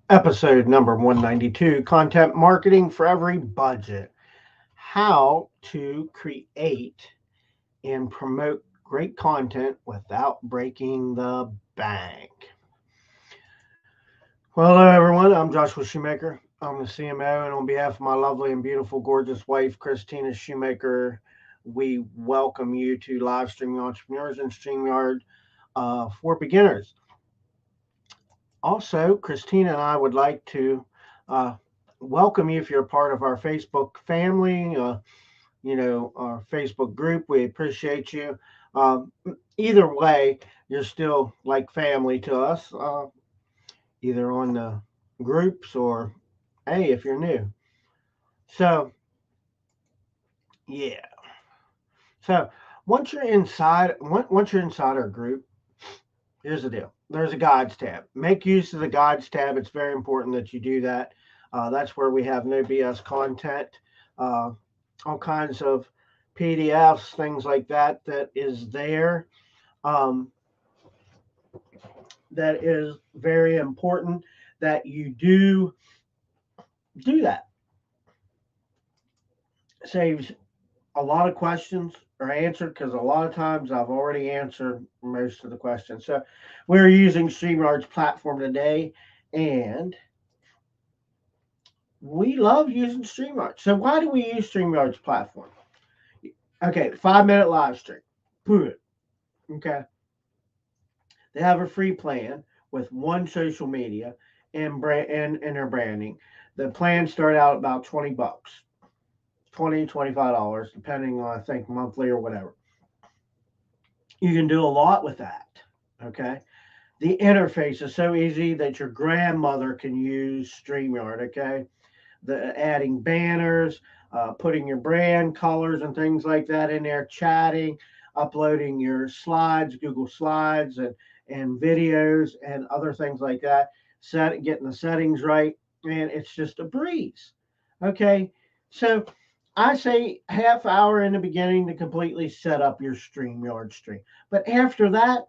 Episode number 192, Content Marketing for Every Budget. How to create and promote great content without breaking the bank. Well, hello everyone. I'm Joshua Shoemaker. I'm the CMO, and on behalf of my lovely and beautiful, gorgeous wife, Christina Shoemaker, we welcome you to Live Streaming Entrepreneurs and StreamYard for Beginners. Also, Christina and I would like to uh, welcome you if you're a part of our Facebook family, our Facebook group. We appreciate you. Um, Either way, you're still like family to us, either on the groups or, hey, if you're new. So, yeah. So, once you're inside our group, here's the deal. There's a guides tab. Make use of the guides tab. It's very important that you do that. That's where we have no BS content, uh, all kinds of PDFs, things like that. That is there. Um, that is very important that you do that. Saves a lot of questions are answered because a lot of times I've already answered most of the questions. So we're using StreamYard's platform today, and we love using StreamYard. So why do we use StreamYard's platform? Okay, 5 minute live stream. Boom. Okay. They have a free plan with one social media and their branding. The plans start out about $20, 20 $25, depending on I think monthly or whatever. You can do a lot with that. Okay. The interface is so easy that your grandmother can use StreamYard. Okay. The adding banners, putting your brand colors and things like that in there, chatting, uploading your slides, Google Slides, and videos and other things like that. Getting the settings right, and it's just a breeze. Okay, so I say half hour in the beginning to completely set up your StreamYard stream, but after that,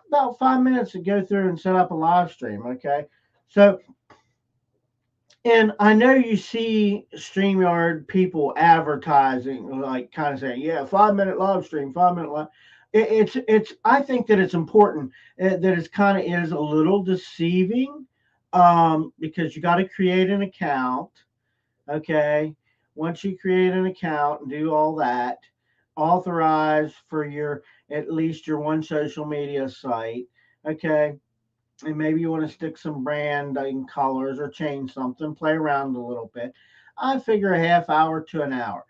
about 5 minutes to go through and set up a live stream. Okay, so and I know you see StreamYard people advertising, like kind of saying, yeah, 5 minute live stream, 5 minute live. I think that it's important that it's kind of is a little deceiving because you got to create an account. Okay. Once you create an account and do all that, authorize for at least your one social media site. Okay, and maybe you want to stick some branding colors or change something, play around a little bit. I figure a half hour to an hour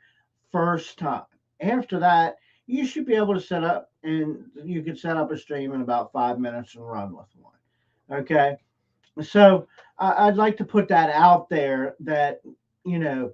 first time. After that, you should be able to set up and you could set up a stream in about 5 minutes and run with one. Okay. So I'd like to put that out there that, you know,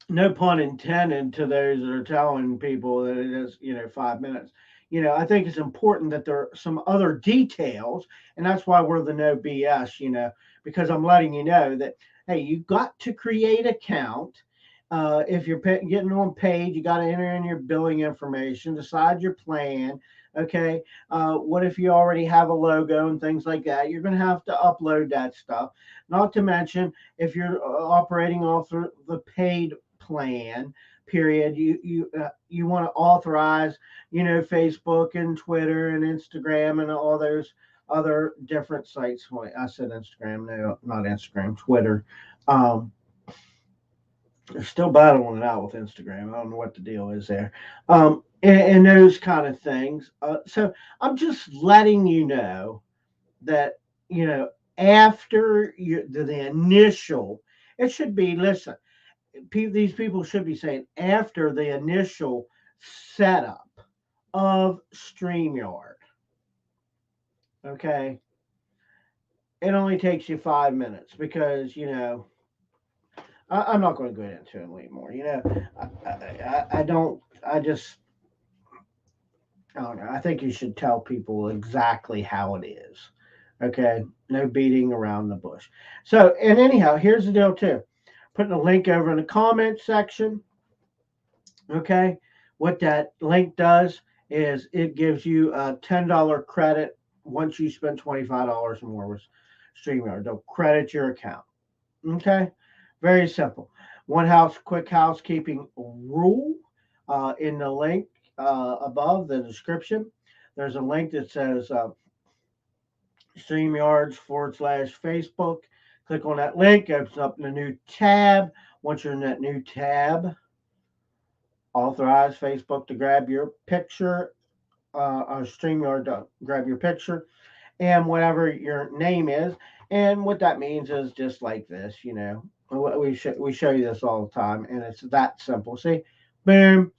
no pun intended to those that are telling people that it is, 5 minutes. I think it's important that there are some other details, and that's why we're the no BS, because I'm letting you know that, hey, you've got to create an account. If you're getting on paid, you got to enter in your billing information, decide your plan. Okay. What if you already have a logo and things like that? You're going to have to upload that stuff. Not to mention, if you're operating off the paid plan period, you want to authorize Facebook and Twitter and Instagram and all those other different sites. Wait, I said Instagram, no, not Instagram, Twitter. um they're still battling it out with Instagram. I don't know what the deal is there. And those kind of things. So I'm just letting you know that, you know after the initial, it should be, listen, these people should be saying after the initial setup of StreamYard. Okay, it only takes you 5 minutes because I'm not going to go into it anymore. I don't. I don't know. I think you should tell people exactly how it is. Okay, no beating around the bush. So, and anyhow, here's the deal too. Putting a link over in the comment section. Okay, what that link does is it gives you a $10 credit once you spend $25 or more StreamYard. They'll credit your account. Okay, very simple. Quick housekeeping rule in the link above the description. There's a link that says StreamYards /Facebook. Click on that link, opens up in a new tab. Once you're in that new tab, authorize Facebook to grab your picture, StreamYard to grab your picture, and whatever your name is. And what that means is just like this, we show you this all the time, and it's that simple. See, boom,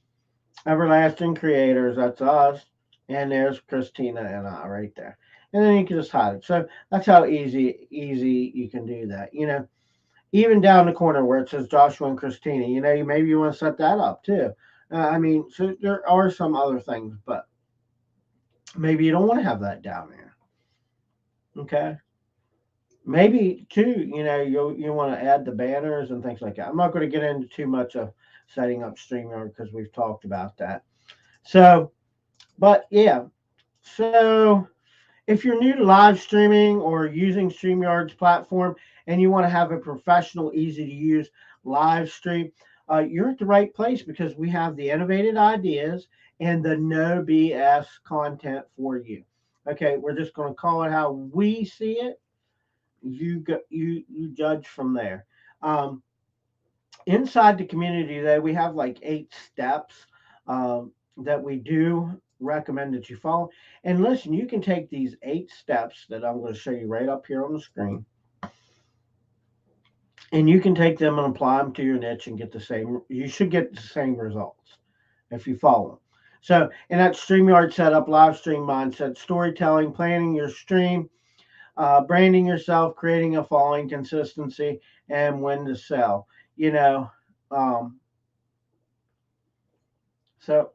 Everlasting Creators, that's us, and there's Christina and I right there. And then you can just hide it. So that's how easy you can do that. Even down the corner where it says Joshua and Christina, maybe you want to set that up too. So there are some other things, but maybe you don't want to have that down there. Okay. Maybe too, you want to add the banners and things like that. I'm not going to get into too much of setting up StreamYard because we've talked about that. So, but yeah. So if you're new to live streaming or using StreamYard's platform and you want to have a professional, easy to use live stream, you're at the right place because we have the innovative ideas and the no BS content for you. Okay, we're just going to call it how we see it. You judge from there. Inside the community, though, we have like 8 steps that we do recommend that you follow. And listen, you can take these 8 steps that I'm going to show you right up here on the screen, and you can take them and apply them to your niche and get the same. You should get the same results if you follow them. So, in that StreamYard setup, live stream mindset, storytelling, planning your stream, branding yourself, creating a following, consistency, and when to sell. So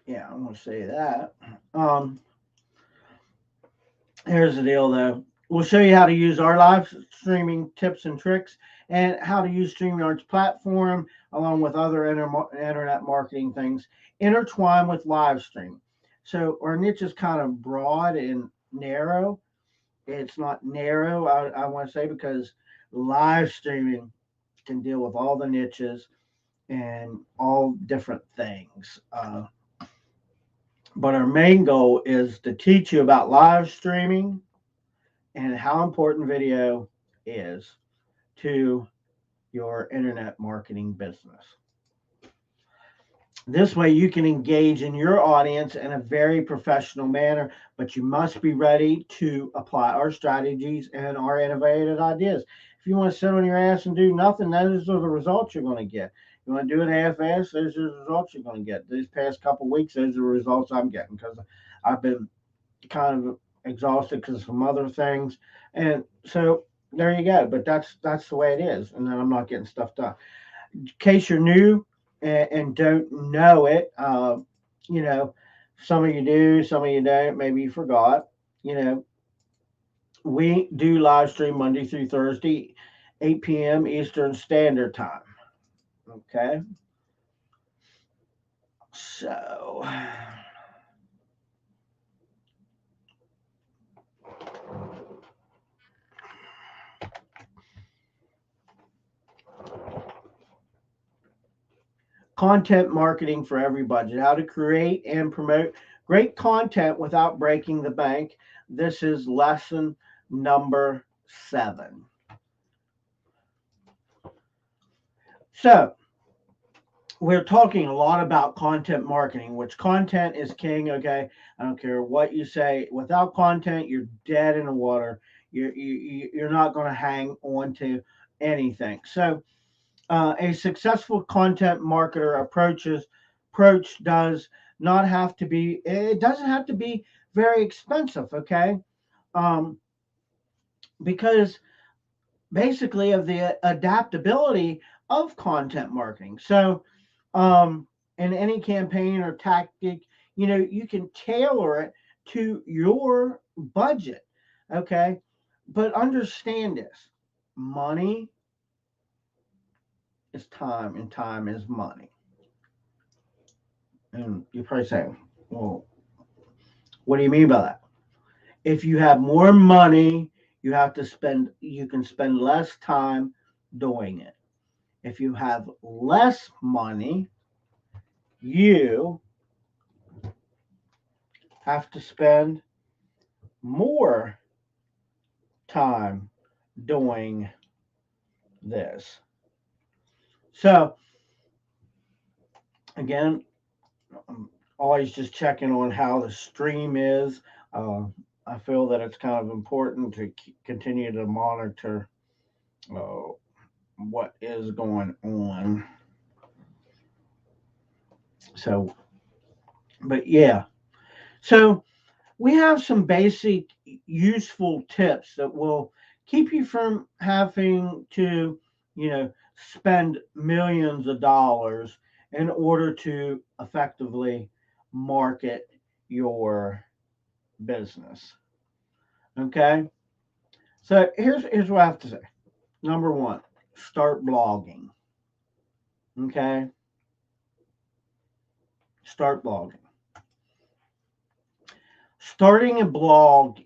yeah, I'm going to say that. Here's the deal, though. We'll show you how to use our live streaming tips and tricks and how to use StreamYard's platform along with other internet marketing things intertwined with live streaming. So our niche is kind of broad and narrow. It's not narrow, I want to say, because live streaming can deal with all the niches and all different things. But our main goal is to teach you about live streaming and how important video is to your internet marketing business. This way you can engage in your audience in a very professional manner, but you must be ready to apply our strategies and our innovative ideas. If you want to sit on your ass and do nothing, those are the results you're going to get. You want to do it half-ass, those are the results you're going to get. These past couple of weeks, those are the results I'm getting because I've been kind of exhausted because of some other things. And so there you go. But that's the way it is. And then I'm not getting stuff done. In case you're new and don't know it, some of you do, some of you don't. Maybe you forgot. We do live stream Monday through Thursday, 8 p.m. Eastern Standard Time. Okay. So content marketing for every budget, how to create and promote great content without breaking the bank. This is lesson number 7. So we're talking a lot about content marketing, which content is king. Okay, I don't care what you say. Without content, you're dead in the water. You're not going to hang on to anything. So a successful content marketer approach does not have to be. It doesn't have to be very expensive. Okay, because basically of the adaptability of content marketing. So in any campaign or tactic, you can tailor it to your budget. Okay. But understand this: money is time and time is money. And you're probably saying, well, what do you mean by that? If you have more money, you can spend less time doing it. If you have less money, you have to spend more time doing this. So, again, I'm always just checking on how the stream is. Uh, I feel that it's kind of important to continue to monitor uh, what is going on. So, but yeah. So, we have some basic useful tips that will keep you from having to, spend millions of dollars in order to effectively market your business. Okay? So here's what I have to say. Number one, start blogging. Okay? Start blogging. Starting a blog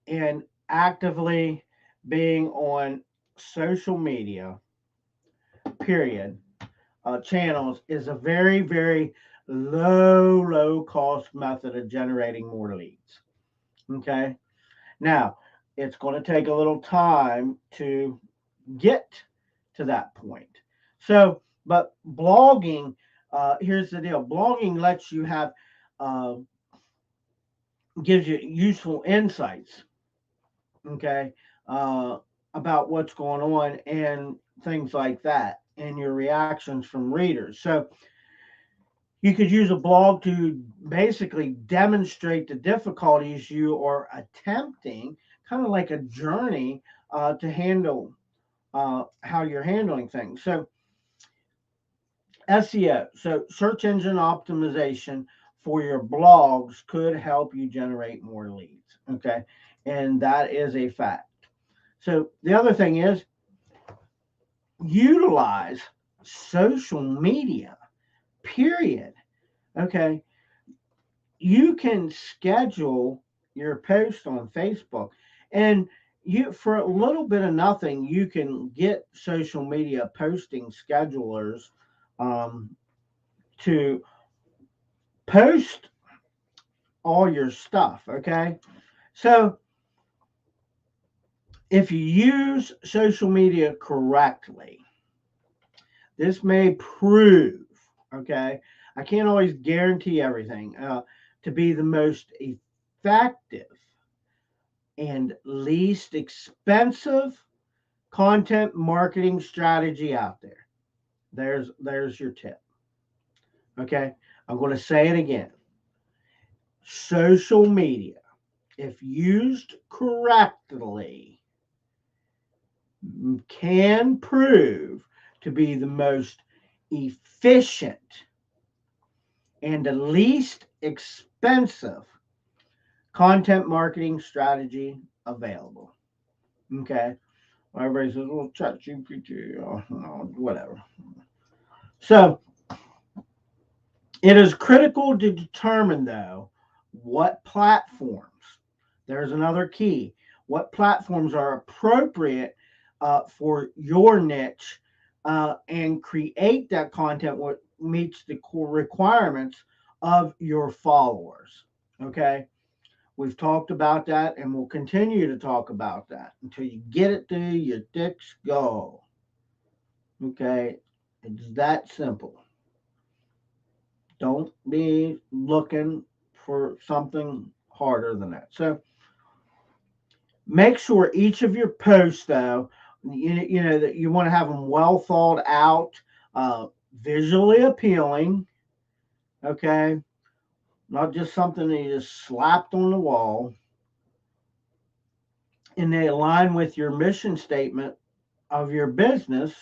and actively being on social media, period, channels is a very, very low cost method of generating more leads. Okay. Now, it's going to take a little time to get to that point. So, but blogging, here's the deal: blogging lets you have, uh, gives you useful insights, okay, uh, about what's going on and things like that, and your reactions from readers. So, you could use a blog to basically demonstrate the difficulties you are attempting, kind of like a journey to handle how you're handling things. So, SEO, so search engine optimization for your blogs could help you generate more leads. Okay. And that is a fact. So, the other thing is utilize social media, period. Okay. You can schedule your post on Facebook, and you, for a little bit of nothing, you can get social media posting schedulers um, to post all your stuff. Okay. So if you use social media correctly, this may prove, okay, I can't always guarantee everything, to be the most effective and least expensive content marketing strategy out there. There's your tip. Okay? I'm going to say it again. Social media, if used correctly, can prove to be the most efficient and the least expensive content marketing strategy available. Okay? Everybody says, well, chat GPT, whatever. So it is critical to determine, though, what platforms, there's another key, what platforms are appropriate for your niche, and create that content what meets the core requirements of your followers. Okay. We've talked about that and we'll continue to talk about that until you get it to your dick's go. Okay. It's that simple. Don't be looking for something harder than that. So make sure each of your posts, though, you know that you want to have them well thought out, visually appealing. Okay. Not just something that you just slapped on the wall. And they align with your mission statement of your business,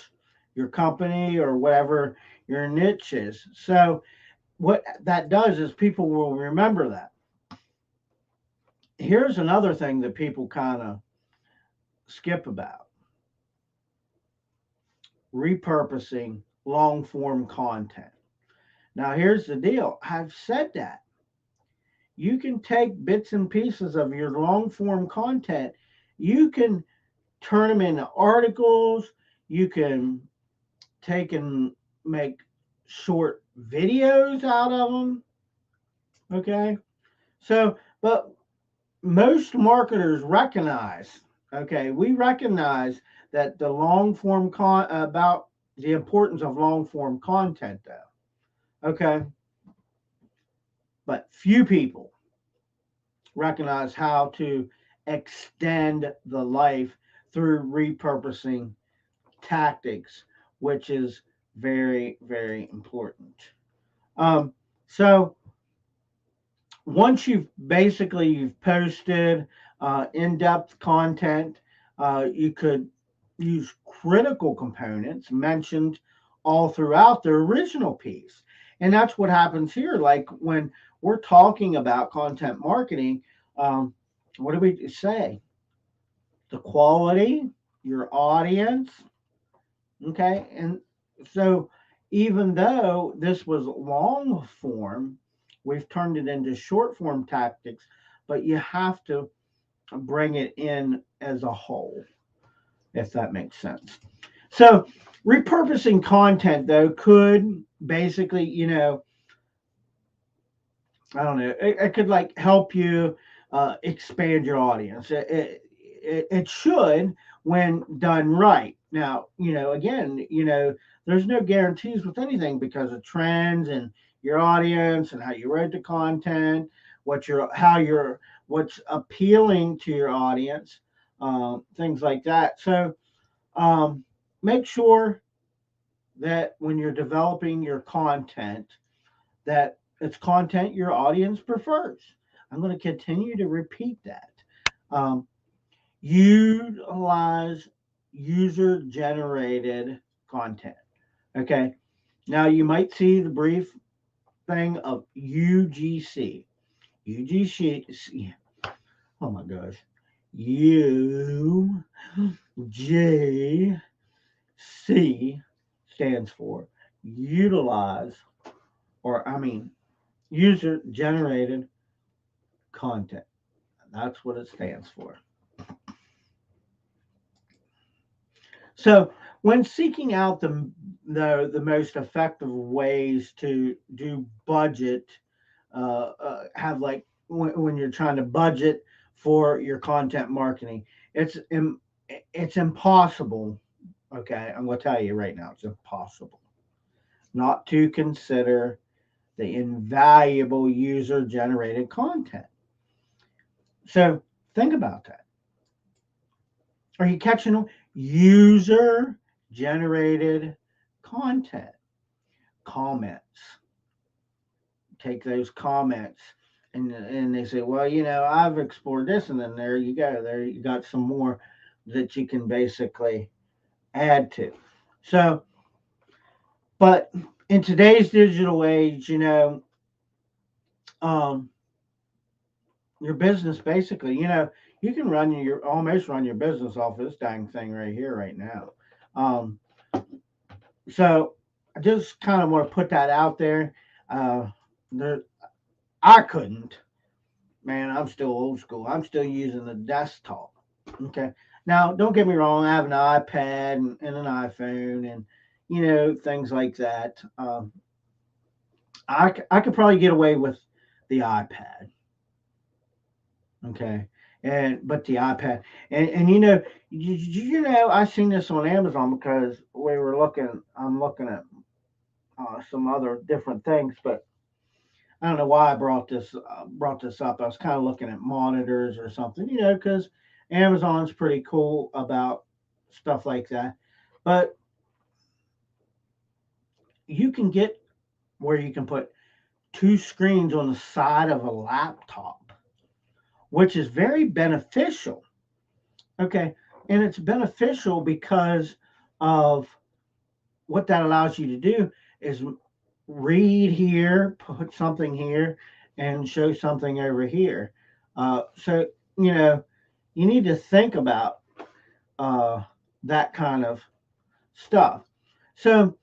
your company, or whatever your niche is. So, what that does is people will remember that. Here's another thing that people kind of skip about: repurposing long form content. Now, here's the deal: I've said that you can take bits and pieces of your long form content you can turn them into articles. You can take and make short videos out of them. Okay. So, but most marketers recognize, okay, we recognize that the long form about the importance of long form content, though. Okay. But few people recognize how to extend the life through repurposing tactics, which is very, very important. Um, so once you've posted in-depth content, you could use critical components mentioned all throughout the original piece. And that's what happens here. Like when we're talking about content marketing, um, what do we say? The quality, your audience, okay? And so even though this was long form, we've turned it into short form tactics, but you have to bring it in as a whole, if that makes sense. So repurposing content though could basically, I don't know, it could like help you expand your audience. It should when done right. Now, again, there's no guarantees with anything because of trends and your audience and how you wrote the content, what's appealing to your audience, things like that. So um, make sure that when you're developing your content, that it's content your audience prefers. I'm going to continue to repeat that. Um, Utilize user generated content. Okay. Now you might see the brief thing of UGC. UGC. Oh my gosh. UGC stands for utilize, or I mean, user generated content. That's what it stands for. So, when seeking out the most effective ways to do budget, have like when you're trying to budget for your content marketing, it's it's impossible. Okay, I'm going to tell you right now, it's impossible not to consider the invaluable user generated content. So think about that. Are you catching on? User generated content, comments. Take those comments and they say, well, I've explored this, and then there you go. There you got some more that you can basically add to. So, but in today's digital age, um, your business basically, you can almost run your business off this dang thing right here, right now. Um, so I just kind of want to put that out there. Uh, there, I couldn't, man. I'm still old school. I'm still using the desktop. Okay. Now, don't get me wrong. I have an iPad and an iPhone, and things like that. I could probably get away with the iPad. Okay. But the iPad, and I seen this on Amazon because I'm looking at some other different things, but I don't know why I brought this up. I was kind of looking at monitors or something, because Amazon's pretty cool about stuff like that. But you can get where you can put two screens on the side of a laptop, which is very beneficial. Okay, and it's beneficial because of what that allows you to do is read here, put something here, and show something over here. So you know you need to think about uh, that kind of stuff. So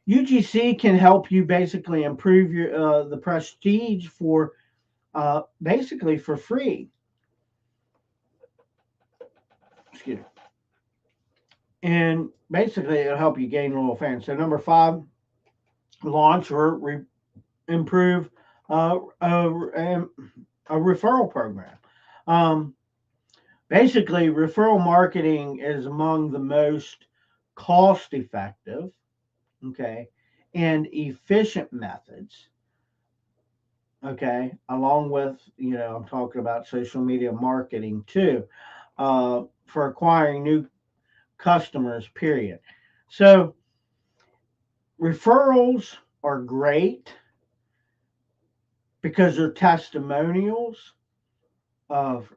UGC can help you basically improve your the prestige for basically for free. excuse me. And basically, it'll help you gain loyal fans. So, number five, launch or improve a referral program. Um, Basically, referral marketing is among the most cost effective, okay, and efficient methods, okay, along with, I'm talking about social media marketing too, for acquiring new customers, period. So, referrals are great because they're testimonials of,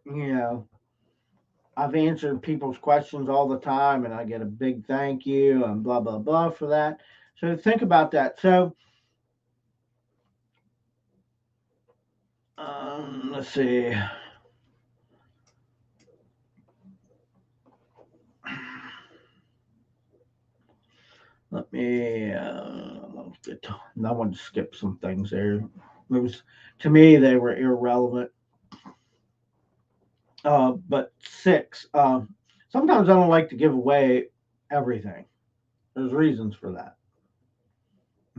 I've answered people's questions all the time and I get a big thank you and blah, blah, blah for that. So think about that. So let's see. Let me, I want to skip some things there. It was, to me, they were irrelevant. But six, sometimes I don't like to give away everything. There's reasons for that.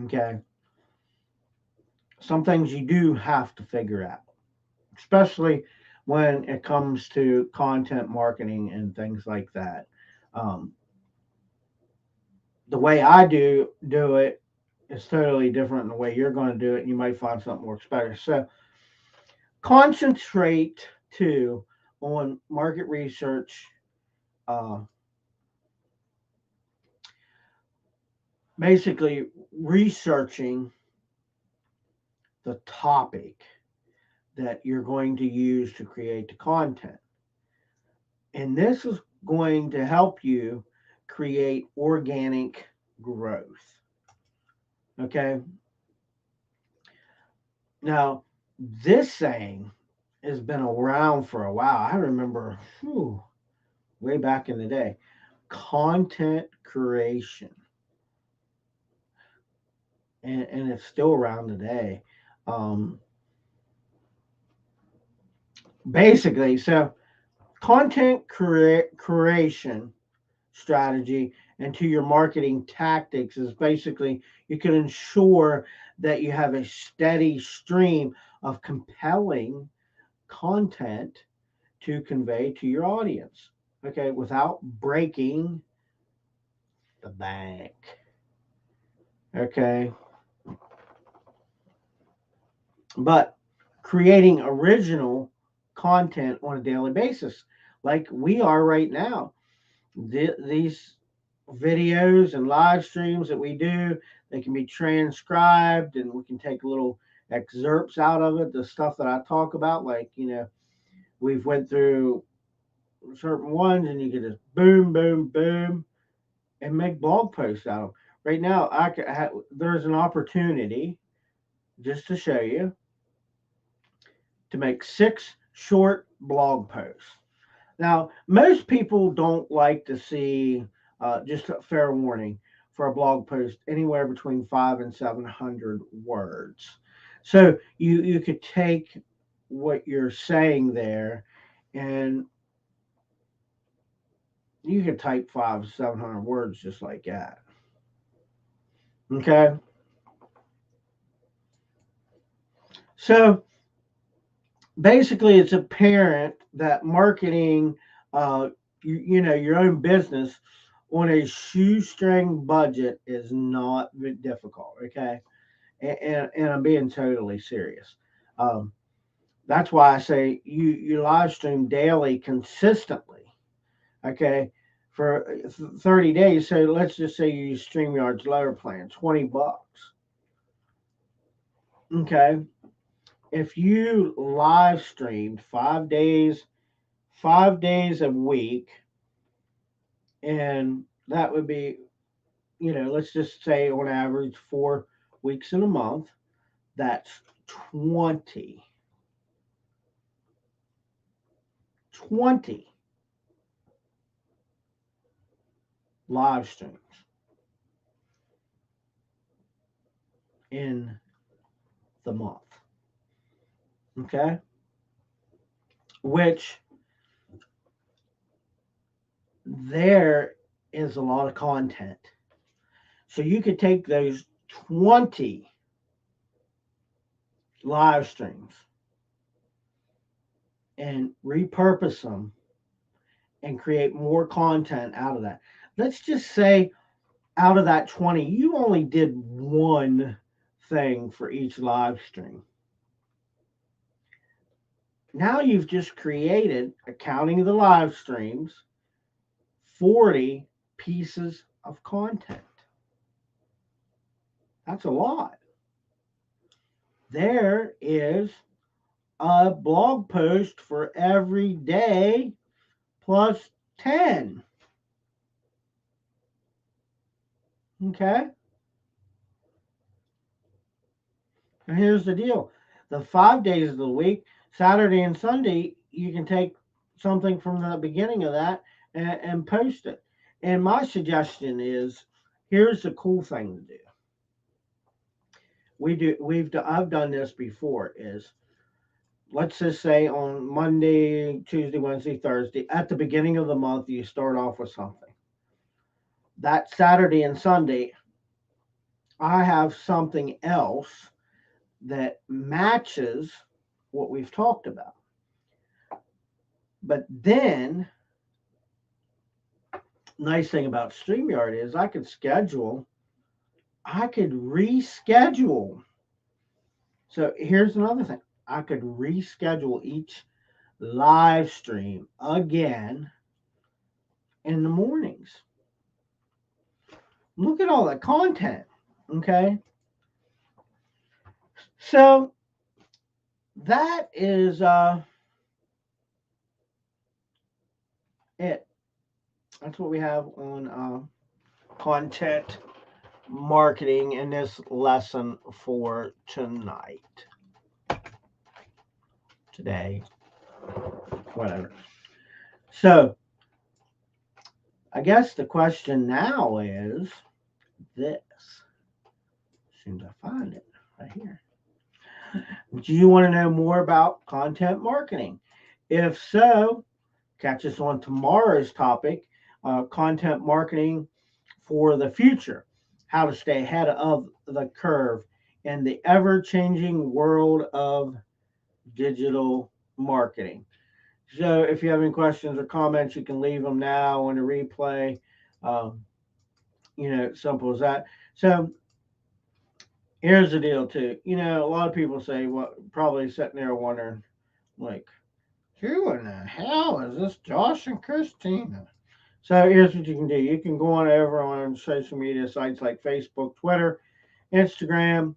Okay. Some things you do have to figure out, especially when it comes to content marketing and things like that. Um, the way I do it is totally different than the way you're going to do it, and you might find something works better. So concentrate too on market research, uh, basically researching the topic that you're going to use to create the content. And this is going to help you create organic growth. Okay. Now, this saying has been around for a while. I remember way back in the day. Content creation. And it's still around today. Um, Basically, so content creation strategy and to your marketing tactics is basically you can ensure that you have a steady stream of compelling content to convey to your audience, okay, without breaking the bank, okay, but creating original content on a daily basis like we are right now. These videos and live streams that we do, they can be transcribed and we can take little excerpts out of it, the stuff that I talk about, like, we've went through certain ones and you can just boom, boom, boom and make blog posts out of them. Right now, there's an opportunity just to show you to make 6 short blog posts. Now, most people don't like to see, just a fair warning, for a blog post anywhere between 500 and 700 words. So you could take what you're saying there, and you could type 500 to 700 words just like that. Okay, so basically, it's apparent that marketing, your own business on a shoestring budget is not difficult. Okay, and I'm being totally serious. Um, that's why I say you live stream daily consistently. Okay, for 30 days. So let's just say you use StreamYard's lower plan, $20. Okay, if you live streamed 5 days, 5 days a week, and that would be, let's just say on average 4 weeks in a month, that's 20. 20 live streams in the month. Okay. Which there is a lot of content. So you could take those 20 live streams and repurpose them and create more content out of that. Let's just say out of that 20, you only did one thing for each live stream. Now you've just created, accounting the live streams, 40 pieces of content. That's a lot. There is a blog post for every day plus 10. Okay? And here's the deal. The 5 days of the week, Saturday and Sunday, you can take something from the beginning of that and post it. And my suggestion is, here's the cool thing to do. I've done this before, is let's just say on Monday, Tuesday, Wednesday, Thursday, at the beginning of the month, you start off with something. That Saturday and Sunday, I have something else that matches what we've talked about. But then, nice thing about StreamYard is I could reschedule. So here's another thing. I could reschedule each live stream again in the mornings. Look at all that content, okay? So that is it. That's what we have on content marketing in this lesson for tonight. Today, whatever. So I guess the question now is this. As soon as I find it right here. Do you want to know more about content marketing? If so, catch us on tomorrow's topic, content marketing for the future, how to stay ahead of the curve in the ever-changing world of digital marketing. So if you have any questions or comments, you can leave them now on the replay. Simple as that. So here's the deal too. A lot of people say, well, probably sitting there wondering, like, who in the hell is this Josh and Christina? So here's what you can do. You can go on over on social media sites like Facebook, Twitter, Instagram,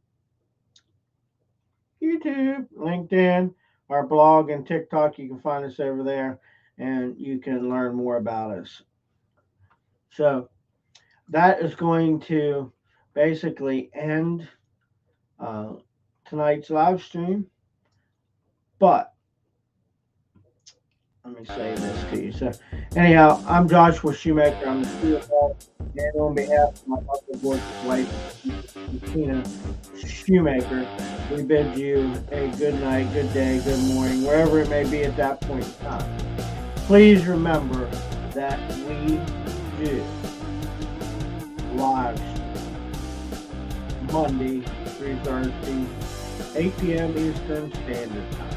YouTube, LinkedIn, our blog, and TikTok. You can find us over there, and you can learn more about us. So that is going to basically end tonight's live stream. But let me say this to you. So anyhow, I'm Joshua Shoemaker. I'm the CFO, and on behalf of my motherboard wife, Christina Shoemaker, we bid you a good night, good day, good morning, wherever it may be at that point in time. Please remember that we do live Monday through Thursday, 8 p.m. Eastern Standard Time.